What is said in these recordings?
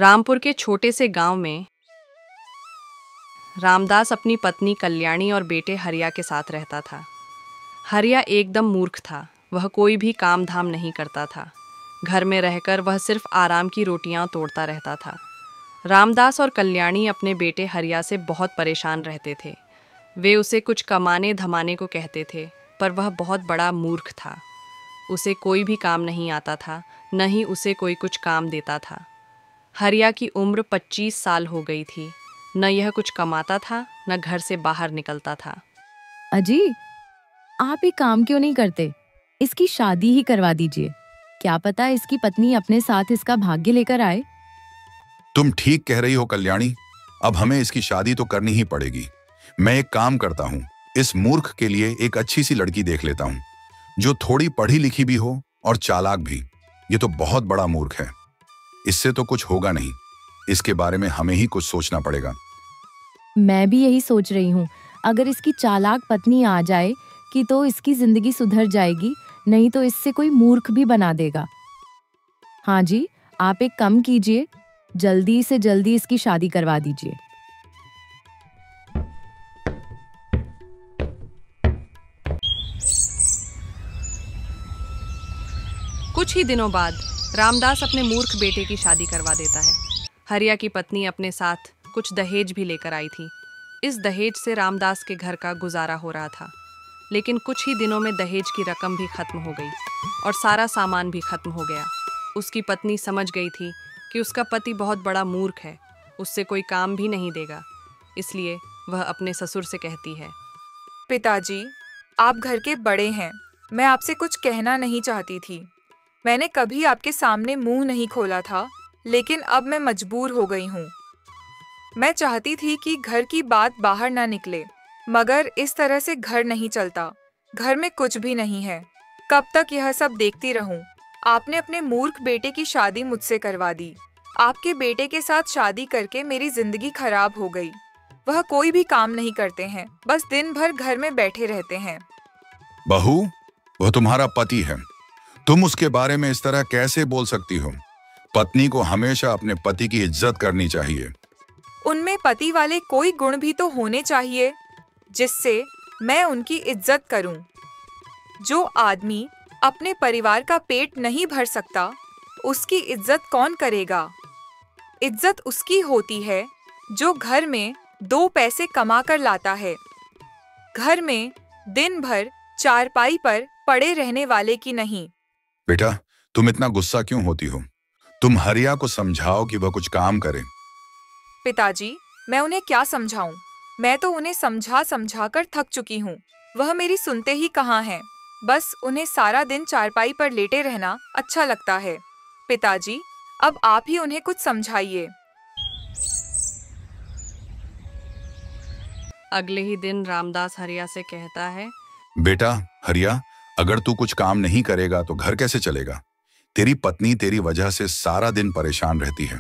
रामपुर के छोटे से गांव में रामदास अपनी पत्नी कल्याणी और बेटे हरिया के साथ रहता था। हरिया एकदम मूर्ख था। वह कोई भी काम धाम नहीं करता था। घर में रहकर वह सिर्फ आराम की रोटियां तोड़ता रहता था। रामदास और कल्याणी अपने बेटे हरिया से बहुत परेशान रहते थे। वे उसे कुछ कमाने धमाने को कहते थे, पर वह बहुत बड़ा मूर्ख था। उसे कोई भी काम नहीं आता था, न ही उसे कोई कुछ काम देता था। हरिया की उम्र 25 साल हो गई थी। न यह कुछ कमाता था, न घर से बाहर निकलता था। अजी, आप एक काम क्यों नहीं करते? इसकी शादी ही करवा दीजिए। क्या पता इसकी पत्नी अपने साथ इसका भाग्य लेकर आए। तुम ठीक कह रही हो कल्याणी। अब हमें इसकी शादी तो करनी ही पड़ेगी। मैं एक काम करता हूँ, इस मूर्ख के लिए एक अच्छी सी लड़की देख लेता हूँ, जो थोड़ी पढ़ी लिखी भी हो और चालाक भी। ये तो बहुत बड़ा मूर्ख है। इससे तो कुछ होगा नहीं। इसके बारे में हमें ही कुछ सोचना पड़ेगा। मैं भी यही सोच रही हूँ। अगर इसकी चालाक पत्नी आ जाए कि तो इसकी जिंदगी सुधर जाएगी, नहीं तो इससे कोई मूर्ख भी बना देगा। हाँ जी, आप एक काम कीजिए, जल्दी से जल्दी इसकी शादी करवा दीजिए। कुछ ही दिनों बाद रामदास अपने मूर्ख बेटे की शादी करवा देता है। हरिया की पत्नी अपने साथ कुछ दहेज भी लेकर आई थी। इस दहेज से रामदास के घर का गुजारा हो रहा था, लेकिन कुछ ही दिनों में दहेज की रकम भी खत्म हो गई और सारा सामान भी खत्म हो गया। उसकी पत्नी समझ गई थी कि उसका पति बहुत बड़ा मूर्ख है, उससे कोई काम भी नहीं देगा। इसलिए वह अपने ससुर से कहती है, पिताजी, आप घर के बड़े हैं। मैं आपसे कुछ कहना नहीं चाहती थी। मैंने कभी आपके सामने मुंह नहीं खोला था, लेकिन अब मैं मजबूर हो गई हूँ। मैं चाहती थी कि घर की बात बाहर ना निकले, मगर इस तरह से घर नहीं चलता। घर में कुछ भी नहीं है। कब तक यह सब देखती रहूं? आपने अपने मूर्ख बेटे की शादी मुझसे करवा दी। आपके बेटे के साथ शादी करके मेरी जिंदगी खराब हो गई। वह कोई भी काम नहीं करते हैं, बस दिन भर घर में बैठे रहते हैं। बहू, वह तुम्हारा पति है। तुम उसके बारे में इस तरह कैसे बोल सकती हो? पत्नी को हमेशा अपने पति की इज्जत करनी चाहिए। उनमें पति वाले कोई गुण भी तो होने चाहिए, जिससे मैं उनकी इज्जत करूं। जो आदमी अपने परिवार का पेट नहीं भर सकता, उसकी इज्जत कौन करेगा? इज्जत उसकी होती है जो घर में 2 पैसे कमा कर लाता है। घर में दिन भर चारपाई पर पड़े रहने वाले की नहीं। बेटा, तुम इतना गुस्सा क्यों होती हो? तुम हरिया को समझाओ कि वह कुछ काम करे। पिताजी, मैं उन्हें क्या समझाऊं? मैं तो उन्हें समझा समझा कर थक चुकी हूँ। वह मेरी सुनते ही कहाँ हैं। बस उन्हें सारा दिन चारपाई पर लेटे रहना अच्छा लगता है। पिताजी, अब आप ही उन्हें कुछ समझाइए। अगले ही दिन रामदास हरिया से कहता है, बेटा हरिया, अगर तू कुछ काम नहीं करेगा तो घर कैसे चलेगा? तेरी पत्नी तेरी वजह से सारा दिन परेशान रहती है।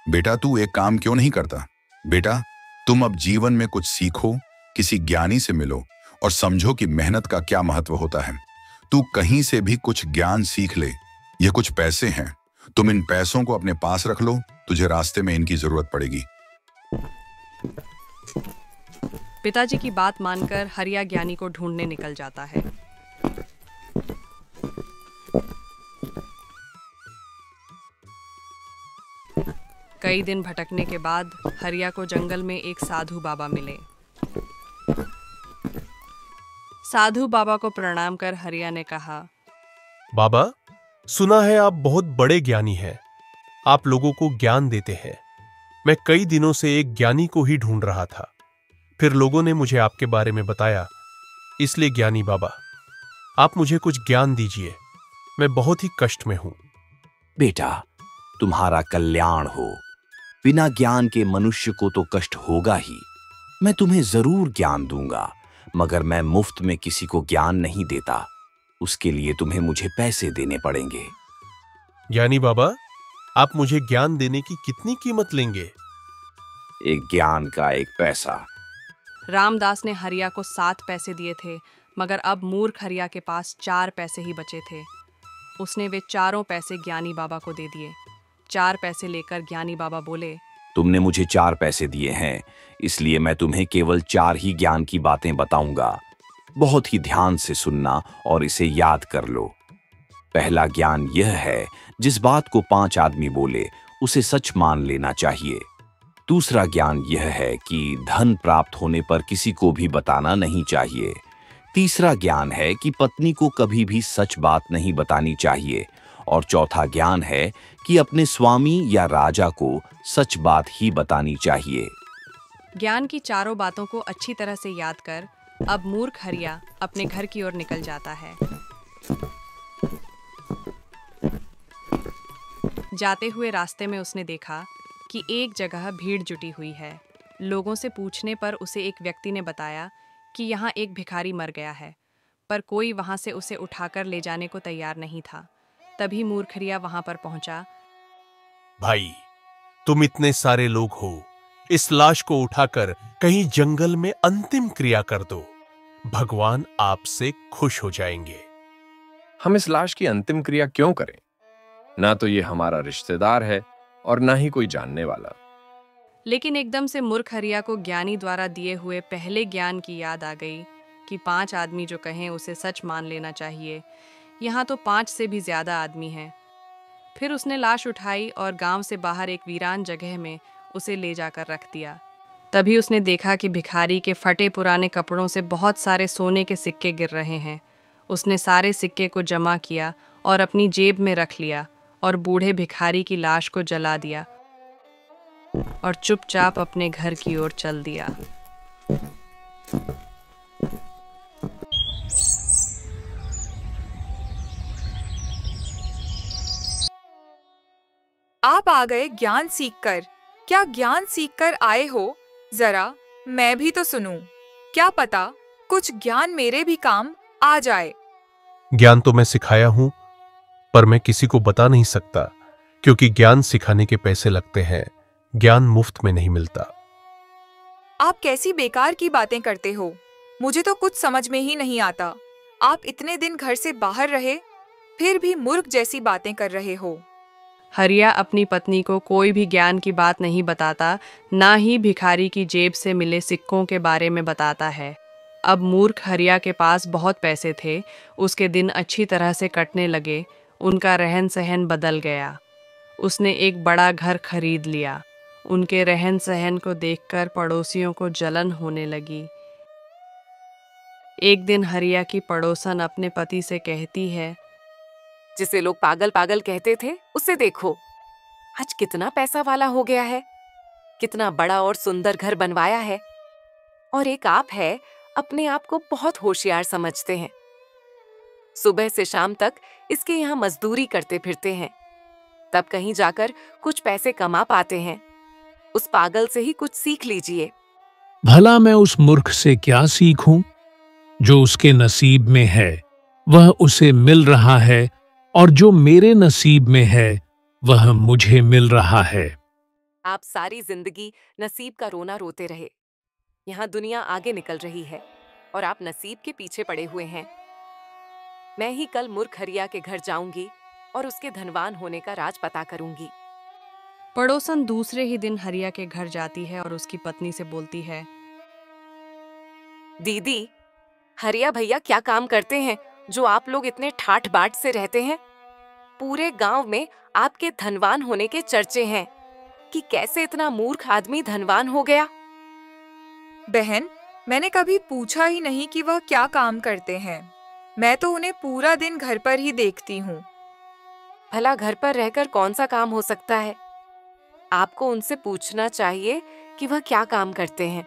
बेटा, तू एक काम क्यों नहीं करता? बेटा, तुम अब जीवन में कुछ सीखो, किसी ज्ञानी से मिलो और समझो कि मेहनत का क्या महत्व होता है। तू कहीं से भी कुछ ज्ञान सीख ले। ये कुछ पैसे हैं, तुम इन पैसों को अपने पास रख लो, तुझे रास्ते में इनकी जरूरत पड़ेगी। पिताजी की बात मानकर हरिया ज्ञानी को ढूंढने निकल जाता है। कई दिन भटकने के बाद हरिया को जंगल में एक साधु बाबा मिले। साधु बाबा को प्रणाम कर हरिया ने कहा, बाबा, सुना है आप बहुत बड़े ज्ञानी हैं। आप लोगों को ज्ञान देते हैं। मैं कई दिनों से एक ज्ञानी को ही ढूंढ रहा था। फिर लोगों ने मुझे आपके बारे में बताया। इसलिए ज्ञानी बाबा, आप मुझे कुछ ज्ञान दीजिए। मैं बहुत ही कष्ट में हूं। बेटा, तुम्हारा कल्याण हो। बिना ज्ञान के मनुष्य को तो कष्ट होगा ही। मैं तुम्हें जरूर ज्ञान दूंगा, मगर मैं मुफ्त में किसी को ज्ञान नहीं देता। उसके लिए तुम्हें मुझे पैसे देने पड़ेंगे। ज्ञानी बाबा, आप मुझे ज्ञान देने की कितनी कीमत लेंगे? एक ज्ञान का 1 पैसा। रामदास ने हरिया को 7 पैसे दिए थे, मगर अब मूर्ख हरिया के पास 4 पैसे ही बचे थे। उसने वे चारों पैसे ज्ञानी बाबा को दे दिए। 4 पैसे लेकर ज्ञानी बाबा बोले, तुमने मुझे 4 पैसे दिए हैं, इसलिए मैं तुम्हें केवल 4 ही ज्ञान की बातें बताऊंगा। बहुत ही ध्यान से सुनना और इसे याद कर लो। पहला ज्ञान यह है, जिस बात को 5 आदमी बोले उसे सच मान लेना चाहिए। दूसरा ज्ञान यह है कि धन प्राप्त होने पर किसी को भी बताना नहीं चाहिए। तीसरा ज्ञान है कि पत्नी को कभी भी सच बात नहीं बतानी चाहिए। और चौथा ज्ञान है कि अपने स्वामी या राजा को सच बात ही बतानी चाहिए। ज्ञान की चारों बातों को अच्छी तरह से याद कर अब मूर्ख हरिया अपने घर की ओर निकल जाता है। जाते हुए रास्ते में उसने देखा कि एक जगह भीड़ जुटी हुई है। लोगों से पूछने पर उसे एक व्यक्ति ने बताया कि यहाँ एक भिखारी मर गया है, पर कोई वहाँ से उसे उठाकर ले जाने को तैयार नहीं था। तभी मूर्ख हरिया वहाँ पर पहुंचा। भाई, तुम इतने सारे लोग हो, इस लाश को उठाकर कहीं जंगल में अंतिम क्रिया कर दो। भगवान आपसे खुश हो जाएंगे। हम इस लाश की अंतिम क्रिया क्यों करें? ना तो ये हमारा रिश्तेदार है और ना ही कोई जानने वाला। लेकिन एकदम से मूर्ख हरिया को ज्ञानी द्वारा दिए हुए पहले ज्ञान की याद आ गई कि 5 आदमी जो कहें उसे सच मान लेना चाहिए। यहाँ तो 5 से भी ज्यादा आदमी हैं। फिर उसने लाश उठाई और गांव से बाहर एक वीरान जगह में उसे ले जाकर रख दिया। तभी उसने देखा कि भिखारी के फटे पुराने कपड़ों से बहुत सारे सोने के सिक्के गिर रहे हैं। उसने सारे सिक्के को जमा किया और अपनी जेब में रख लिया और बूढ़े भिखारी की लाश को जला दिया और चुपचाप अपने घर की ओर चल दिया। आप आ गए ज्ञान सीखकर। क्या ज्ञान सीखकर आए हो? जरा मैं भी तो सुनूं। क्या पता कुछ ज्ञान मेरे भी काम आ जाए। ज्ञान तो मैं सिखाया हूं, पर मैं किसी को बता नहीं सकता, क्योंकि ज्ञान सिखाने के पैसे लगते हैं। ज्ञान मुफ्त में नहीं मिलता। आप कैसी बेकार की बातें करते हो? मुझे तो कुछ समझ में ही नहीं आता। आप इतने दिन घर से बाहर रहे, फिर भी मूर्ख जैसी बातें कर रहे हो। हरिया अपनी पत्नी को कोई भी ज्ञान की बात नहीं बताता, ना ही भिखारी की जेब से मिले सिक्कों के बारे में बताता है। अब मूर्ख हरिया के पास बहुत पैसे थे। उसके दिन अच्छी तरह से कटने लगे। उनका रहन सहन बदल गया। उसने एक बड़ा घर खरीद लिया। उनके रहन सहन को देखकर पड़ोसियों को जलन होने लगी। एक दिन हरिया की पड़ोसन अपने पति से कहती है, जिसे लोग पागल पागल कहते थे, उसे देखो, आज कितना पैसा वाला हो गया है, कितना बड़ा और सुंदर घर बनवाया है। और एक आप है, अपने आप को बहुत होशियार समझते हैं। सुबह से शाम तक इसके यहाँ मजदूरी करते फिरते हैं, तब कहीं जाकर कुछ पैसे कमा पाते हैं। उस पागल से ही कुछ सीख लीजिए। भला मैं उस मूर्ख से क्या सीखूं? जो उसके नसीब में है वह उसे मिल रहा है, और जो मेरे नसीब में है वह मुझे मिल रहा है। आप सारी जिंदगी नसीब का रोना रोते रहे। यहाँ दुनिया आगे निकल रही है और आप नसीब के पीछे पड़े हुए हैं। मैं ही कल मूर्ख हरिया के घर जाऊंगी और उसके धनवान होने का राज पता करूंगी। पड़ोसन दूसरे ही दिन हरिया के घर जाती है और उसकी पत्नी से बोलती है, दीदी, हरिया भैया क्या काम करते हैं जो आप लोग इतने ठाठ बाट से रहते हैं? पूरे गांव में आपके धनवान होने के चर्चे हैं कि कैसे इतना मूर्ख आदमी धनवान हो गया। बहन, मैंने कभी पूछा ही नहीं कि वह क्या काम करते हैं। मैं तो उन्हें पूरा दिन घर पर ही देखती हूँ। भला घर पर रहकर कौन सा काम हो सकता है? आपको उनसे पूछना चाहिए कि वह क्या काम करते हैं।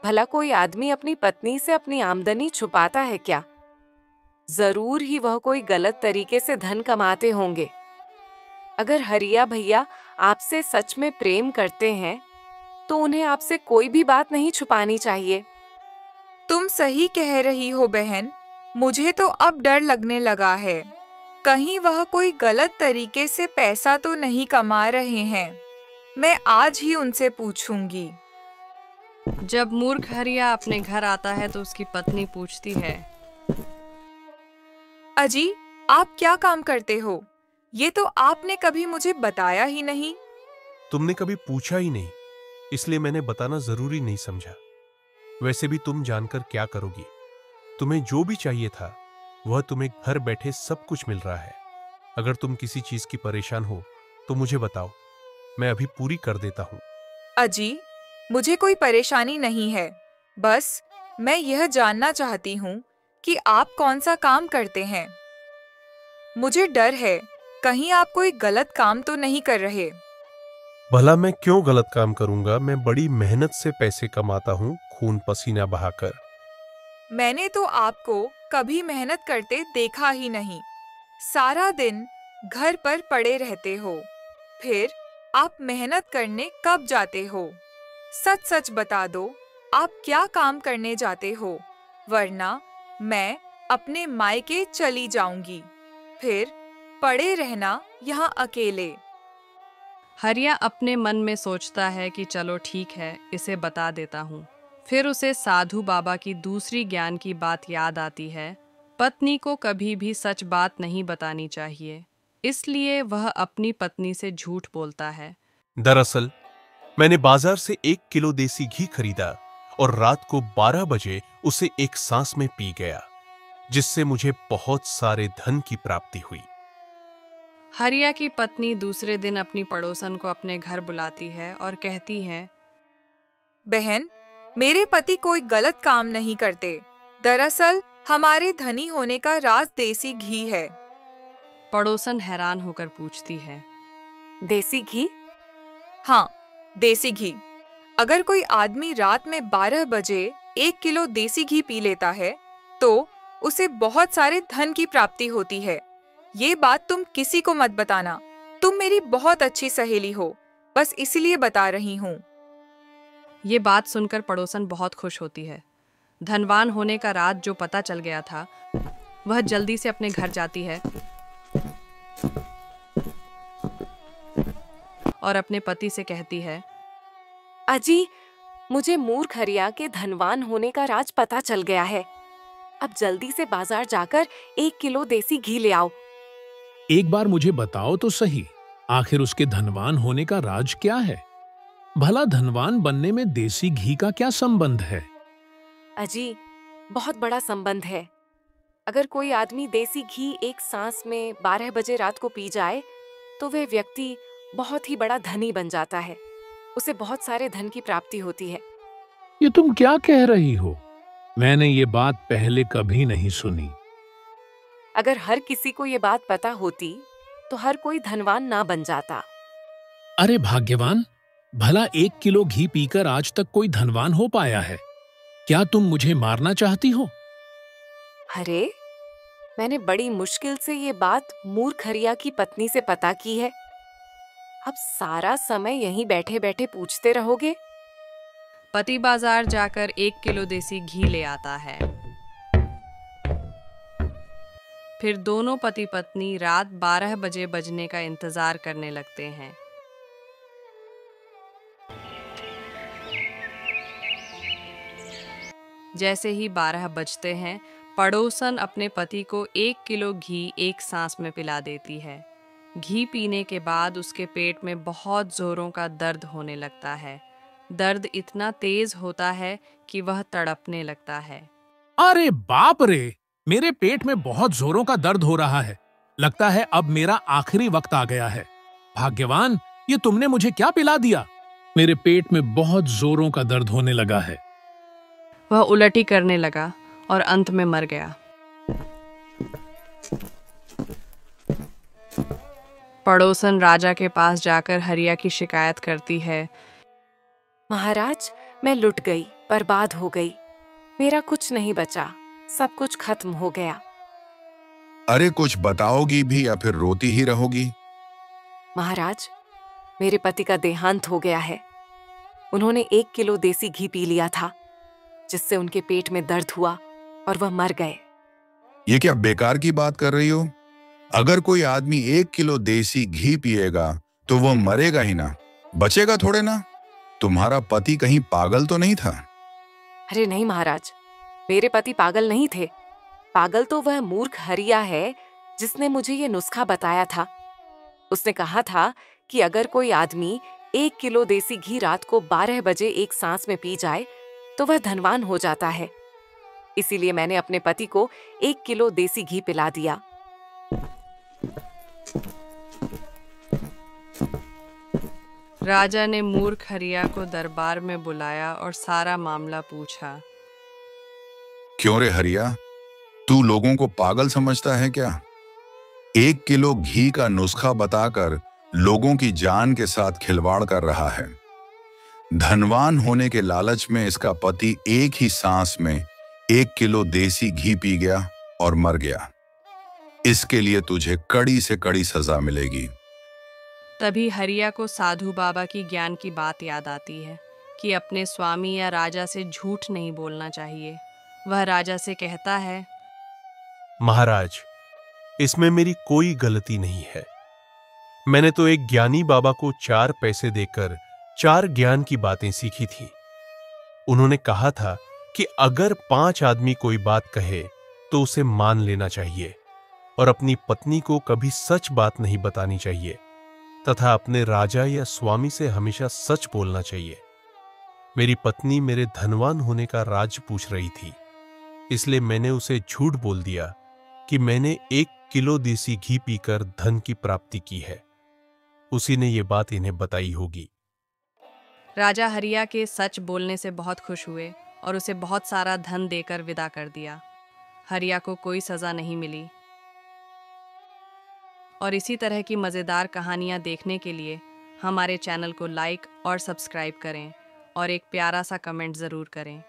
भला कोई आदमी अपनी पत्नी से अपनी आमदनी छुपाता है क्या? जरूर ही वह कोई गलत तरीके से धन कमाते होंगे। अगर हरिया भैया आपसे सच में प्रेम करते हैं तो उन्हें आपसे कोई भी बात नहीं छुपानी चाहिए। तुम सही कह रही हो बहन। मुझे तो अब डर लगने लगा है, कहीं वह कोई गलत तरीके से पैसा तो नहीं कमा रहे हैं। मैं आज ही उनसे पूछूंगी। जब मूर्ख हरिया अपने घर आता है तो उसकी पत्नी पूछती है, अजी, आप क्या काम करते हो? ये तो आपने कभी मुझे बताया ही नहीं। तुमने कभी पूछा ही नहीं, इसलिए मैंने बताना जरूरी नहीं समझा। वैसे भी तुम जानकर क्या करोगी? तुम्हें जो भी चाहिए था वह तुम्हें घर बैठे सब कुछ मिल रहा है। अगर तुम किसी चीज की परेशान हो तो मुझे बताओ, मैं अभी पूरी कर देता हूँ। अजी, मुझे कोई परेशानी नहीं है। बस मैं यह जानना चाहती हूँ कि आप कौन सा काम करते हैं। मुझे डर है कहीं आप कोई गलत काम तो नहीं कर रहे। भला मैं क्यों गलत काम करूंगा? मैं बड़ी मेहनत से पैसे कमाता हूँ, खून पसीना बहाकर। मैंने तो आपको कभी मेहनत करते देखा ही नहीं। सारा दिन घर पर पड़े रहते हो, फिर आप मेहनत करने कब जाते हो? सच सच बता दो, आप क्या काम करने जाते हो, वरना मैं अपने मायके चली जाऊंगी। फिर पड़े रहना यहाँ अकेले। हरिया अपने मन में सोचता है कि चलो ठीक है, इसे बता देता हूँ। फिर उसे साधु बाबा की दूसरी ज्ञान की बात याद आती है। पत्नी को कभी भी सच बात नहीं बतानी चाहिए, इसलिए वह अपनी पत्नी से झूठ बोलता है। दरअसल मैंने बाजार से 1 किलो देसी घी खरीदा और रात को 12 बजे उसे एक सांस में पी गया, जिससे मुझे बहुत सारे धन की प्राप्ति हुई। हरिया की पत्नी दूसरे दिन अपनी पड़ोसन को अपने घर बुलाती है और कहती है, बहन, मेरे पति कोई गलत काम नहीं करते। दरअसल हमारे धनी होने का राज देसी घी है। पड़ोसन हैरान होकर पूछती है, देसी घी? हाँ, देसी घी। अगर कोई आदमी रात में 12 बजे 1 किलो देसी घी पी लेता है तो उसे बहुत सारे धन की प्राप्ति होती है। ये बात तुम किसी को मत बताना। तुम मेरी बहुत अच्छी सहेली हो, बस इसलिए बता रही हूँ। ये बात सुनकर पड़ोसन बहुत खुश होती है। धनवान होने का राज जो पता चल गया था, वह जल्दी से अपने घर जाती है और अपने पति से कहती है, अजी, मुझे मूर्ख हरिया के धनवान होने का राज पता चल गया है। अब जल्दी से बाजार जाकर 1 किलो देसी घी ले आओ। एक बार मुझे बताओ तो सही, आखिर उसके धनवान होने का राज क्या है? भला धनवान बनने में देसी घी का क्या संबंध है? अजी, बहुत बड़ा संबंध है। अगर कोई आदमी देसी घी एक सांस में 12 बजे रात को पी जाए तो वह व्यक्ति बहुत ही बड़ा धनी बन जाता है। उसे बहुत सारे धन की प्राप्ति होती है। ये तुम क्या कह रही हो? मैंने ये बात पहले कभी नहीं सुनी। अगर हर किसी को ये बात पता होती तो हर कोई धनवान ना बन जाता। अरे भाग्यवान, भला 1 किलो घी पीकर आज तक कोई धनवान हो पाया है? क्या तुम मुझे मारना चाहती हो? अरे, मैंने बड़ी मुश्किल से ये बात मूर्ख हरिया की पत्नी से पता की है। अब सारा समय यहीं बैठे बैठे पूछते रहोगे? पति बाजार जाकर 1 किलो देसी घी ले आता है। फिर दोनों पति पत्नी रात 12 बजे बजने का इंतजार करने लगते हैं। जैसे ही 12 बजते हैं, पड़ोसन अपने पति को 1 किलो घी एक सांस में पिला देती है। घी पीने के बाद उसके पेट में बहुत जोरों का दर्द होने लगता है। दर्द इतना तेज होता है कि वह तड़पने लगता है। अरे बाप रे, मेरे पेट में बहुत जोरों का दर्द हो रहा है। लगता है अब मेरा आखिरी वक्त आ गया है। भाग्यवान, ये तुमने मुझे क्या पिला दिया? मेरे पेट में बहुत जोरों का दर्द होने लगा है। वह उलटी करने लगा और अंत में मर गया। पड़ोसन राजा के पास जाकर हरिया की शिकायत करती है, महाराज, मैं लुट गई, बर्बाद हो गई। मेरा कुछ नहीं बचा, सब कुछ खत्म हो गया। अरे कुछ बताओगी भी या फिर रोती ही रहोगी? महाराज, मेरे पति का देहांत हो गया है। उन्होंने 1 किलो देसी घी पी लिया था, जिससे उनके पेट में दर्द हुआ और वह मर गए। ये क्या बेकार की बात कर रही हो? अगर कोई आदमी 1 किलो देसी घी पिएगा तो वो मरेगा ही ना, बचेगा थोड़े ना। तुम्हारा पति कहीं पागल तो नहीं था? अरे नहीं महाराज, मेरे पति पागल नहीं थे। पागल तो वह मूर्ख हरिया है जिसने मुझे ये नुस्खा बताया था। उसने कहा था कि अगर कोई आदमी 1 किलो देसी घी रात को 12 बजे एक सांस में पी जाए तो वह धनवान हो जाता है। इसीलिए मैंने अपने पति को 1 किलो देसी घी पिला दिया। राजा ने मूर्ख हरिया को दरबार में बुलाया और सारा मामला पूछा। क्यों रे हरिया, तू लोगों को पागल समझता है क्या? 1 किलो घी का नुस्खा बताकर लोगों की जान के साथ खिलवाड़ कर रहा है। धनवान होने के लालच में इसका पति एक ही सांस में 1 किलो देसी घी पी गया और मर गया। इसके लिए तुझे कड़ी से कड़ी सजा मिलेगी। तभी हरिया को साधु बाबा की ज्ञान की बात याद आती है कि अपने स्वामी या राजा से झूठ नहीं बोलना चाहिए। वह राजा से कहता है, महाराज, इसमें मेरी कोई गलती नहीं है। मैंने तो एक ज्ञानी बाबा को 4 पैसे देकर 4 ज्ञान की बातें सीखी थी। उन्होंने कहा था कि अगर 5 आदमी कोई बात कहे तो उसे मान लेना चाहिए और अपनी पत्नी को कभी सच बात नहीं बतानी चाहिए तथा अपने राजा या स्वामी से हमेशा सच बोलना चाहिए। मेरी पत्नी मेरे धनवान होने का राज पूछ रही थी, इसलिए मैंने उसे झूठ बोल दिया कि मैंने 1 किलो देसी घी पीकर धन की प्राप्ति की है। उसी ने ये बात इन्हें बताई होगी। राजा हरिया के सच बोलने से बहुत खुश हुए और उसे बहुत सारा धन देकर विदा कर दिया। हरिया को कोई सजा नहीं मिली। और इसी तरह की मज़ेदार कहानियाँ देखने के लिए हमारे चैनल को लाइक और सब्सक्राइब करें और एक प्यारा सा कमेंट ज़रूर करें।